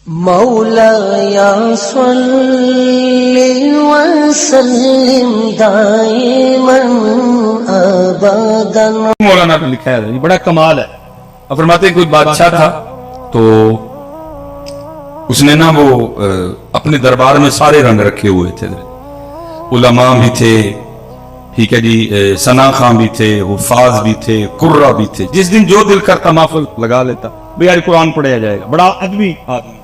مولایا صلی وسلم دائما ابدا. مولانا نے لکھا ہے یہ بڑا کمال ہے. اب فرماتے ہیں کوئی بادشاہ تھا تو اس نے نا وہ اپنے دربار میں سارے رنگ رکھے ہوئے تھے. علماء بھی تھے, ٹھیک ہے جی, ثنا خان بھی تھے, حفاظ بھی تھے, قرہ بھی تھے. جس دن جو دل کرتا محفل لگا لیتا, بھئی آج قرآن پڑھایا جائے گا. بڑا ادبی آدمی.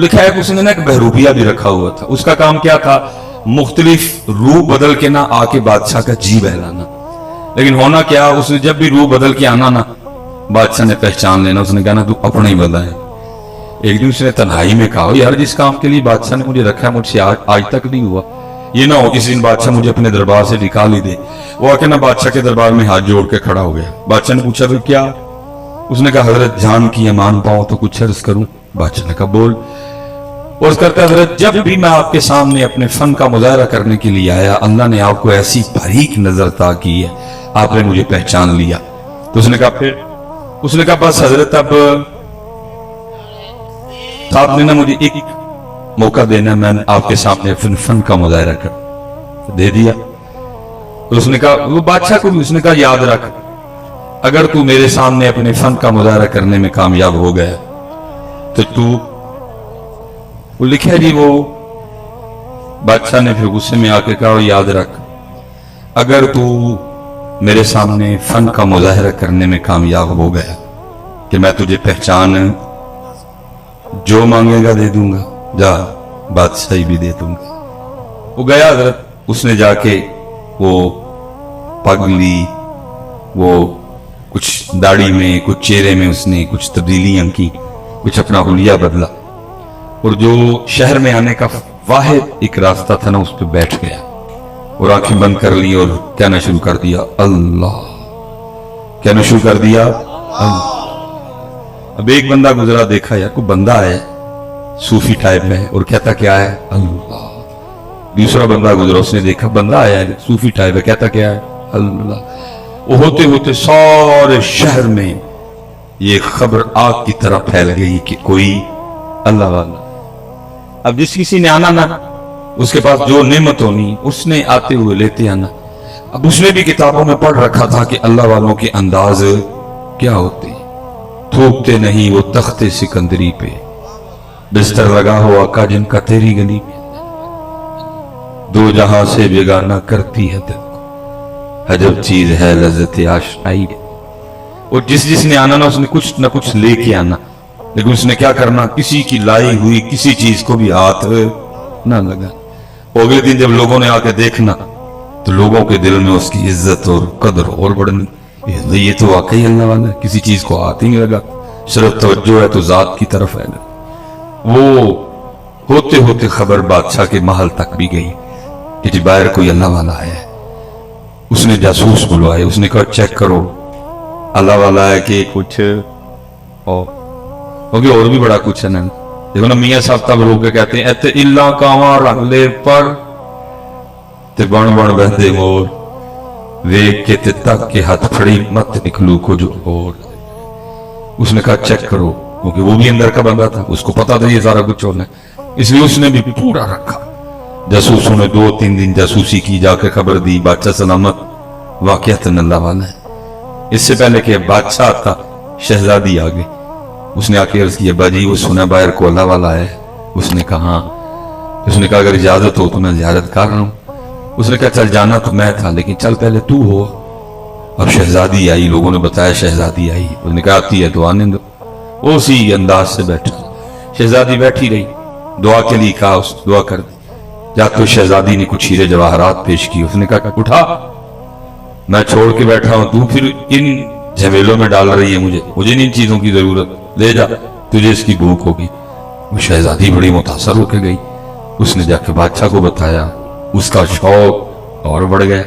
لکھا ہے کہ اس نے نا ایک بہروپیہ بھی رکھا ہوا تھا. اس کا کام کیا تھا, مختلف روح بدل کے نہ آ کے بادشاہ کا جی بہلانا. لیکن ہونا کیا, اس نے جب بھی روح بدل کے آنا نا, بادشاہ نے پہچان لینا. اس نے کہا نا تو اپنا ہی بندہ ہے. ایک دن اس نے تنہائی میں کہا, یار جس کام کے لیے بادشاہ نے مجھے رکھا ہے مجھ سے آج تک نہیں ہوا. یہ نہ ہو کسی دن بادشاہ مجھے اپنے دربار سے نکال ہی دے. وہ آ کے نا بادشاہ کے دربار میں ہاتھ جوڑ کے کھڑا ہو گیا. بادشاہ نے پوچھا بھئی کیا؟ اس نے کہا حضرت جان کی امان پاؤں تو کچھ عرض کروں. بادشاہ نے کہا بول. عرض کرتا حضرت جب بھی میں آپ کے سامنے اپنے فن کا مظاہرہ کرنے کے لیے آیا, اللہ نے آپ کو ایسی باریک نظر عطا کی ہے, آپ نے مجھے پہچان لیا. تو اس نے کہا پھر؟ اس نے کہا بس حضرت اب آپ نے نا مجھے ایک موقع دینا, میں آپ کے سامنے فن کا مظاہرہ کر دے دیا. تو اس نے کہا, وہ بادشاہ کو بھی اس نے کہا یاد رکھ, اگر تو میرے سامنے اپنے فن کا مظاہرہ کرنے میں کامیاب ہو گیا تو تو وہ لکھا جی وہ بادشاہ نے پھر غصے میں آ کے کہا یاد رکھ, اگر تو میرے سامنے فن کا مظاہرہ کرنے میں کامیاب ہو گیا کہ میں تجھے پہچان جو مانگے گا دے دوں گا, جا بادشاہی بھی دے دوں گا. وہ گیا حضرت, اس نے جا کے وہ پگ لی, وہ کچھ داڑھی میں کچھ چہرے میں اس نے کچھ تبدیلیاں کی, کچھ اپنا حلیہ بدلا, اور جو شہر میں آنے کا واحد ایک راستہ تھا نا اس پہ بیٹھ گیا اور آنکھیں بند کر لی اور کہنا شروع کر دیا اللہ, کہنا شروع کر دیا اللہ. اب ایک بندہ گزرا, دیکھا یار کوئی بندہ ہے صوفی ٹائپ میں اور کہتا کیا ہے اللہ. دوسرا بندہ گزرا, اس نے دیکھا بندہ آیا ہے صوفی ٹائپ ہے, کہتا کیا ہے اللہ. وہ ہوتے ہوتے سارے شہر میں یہ خبر آگ کی طرح پھیل گئی کہ کوئی اللہ والا. اب جس کسی نے آنا نا, اس کے پاس جو نعمت ہونی اس نے آتے ہوئے لیتے آنا. اب اس نے بھی کتابوں میں پڑھ رکھا تھا کہ اللہ والوں کے انداز کیا ہوتے, تھوکتے نہیں وہ تخت سکندری پہ, بستر لگا ہوا کا جن کا تیری گلی میں, دو جہاں سے بیگانہ کرتی ہے دل کو, عجب چیز ہے لذت آشنائی. اور جس نے آنا نا اس نے کچھ نہ کچھ لے کے آنا, لیکن اس نے کیا کرنا, کسی کی لائی ہوئی کسی چیز کو بھی ہاتھ نہ لگا. اگلے دن جب لوگوں نے آ کے دیکھنا تو لوگوں کے دل میں اس کی عزت اور قدر اور بڑھنی, یہ تو واقعی اللہ والا ہے, کسی چیز کو ہاتھ ہی نہیں لگا, صرف توجہ ہے تو ذات کی طرف ہے. وہ ہوتے ہوتے خبر بادشاہ کے محل تک بھی گئی کہ جی باہر کوئی اللہ والا ہے. اس نے جاسوس بلوائے, اس نے کہا چیک کرو اللہ والا ہے کہ کچھ اور بھی بڑا کچھ ہے نا. دیکھو نا میاں صاحب تب لوگ کہتے ہیں ایتے اللہ کاواں رکھ لے پر تے بن بن بہدے مور, ویک کے تے تک کے ہاتھ پھڑی مت نکلو کو جو اور. اس نے کہا چیک کرو, کیونکہ وہ بھی اندر کا بندہ تھا, اس کو پتا تھا یہ سارا کچھ ہونا ہے, اس لیے اس نے بھی پورا رکھا. جاسوسوں نے 2-3 دن جاسوسی کی, جا کے خبر دی بادشاہ سلامت واقعات اللہ والا ہے. اس سے پہلے کہ بادشاہ تھا شہزادی آ گئی. اس نے آ کے عرض کی ابا جی وہ سنا باہر کو اللہ والا ہے. اس نے کہا ہاں. اس نے کہا اگر اجازت ہو تو میں زیارت کر رہا ہوں. اس نے کہا چل جانا تو میں تھا لیکن چل پہلے تو ہو. اب شہزادی آئی, لوگوں نے بتایا شہزادی آئی. اس نے کہا آتی ہے تو آنے دو. اسی انداز سے بیٹھا. شہزادی بیٹھی رہی, دعا کے لیے کہا اس دعا کر دی. جا تو شہزادی نے کچھ ہیرے جواہرات پیش کی. اس نے کہا اٹھا, میں چھوڑ کے بیٹھا ہوں, تو پھر ان جھمیلوں میں ڈال رہی ہے مجھے نہیں ان چیزوں کی ضرورت, لے جا تجھے اس کی بھوک ہوگی. وہ شہزادی بڑی متاثر ہو کے گئی. اس نے جا کے بادشاہ کو بتایا, اس کا شوق اور بڑھ گیا.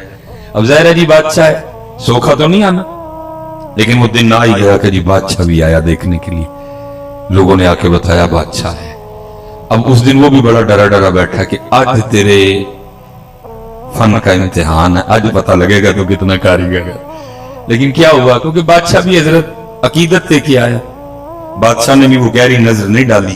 اب ظاہر ہے جی بادشاہ ہے, سوکھا تو نہیں آنا, لیکن وہ دن نہ ہی گیا کہ جی بادشاہ بھی آیا دیکھنے کے لیے. لوگوں نے آ کے بتایا بادشاہ ہے. اب اس دن وہ بھی بڑا ڈرا بیٹھا کہ آج تیرے فن کا امتحان ہے, آج پتہ لگے گا تو کتنا کاریگر ہے. لیکن کیا ہوا, کیونکہ بادشاہ بھی حضرت عقیدت لے کے آیا. بادشاہ نے بھی وہ گہری نظر نہیں ڈالی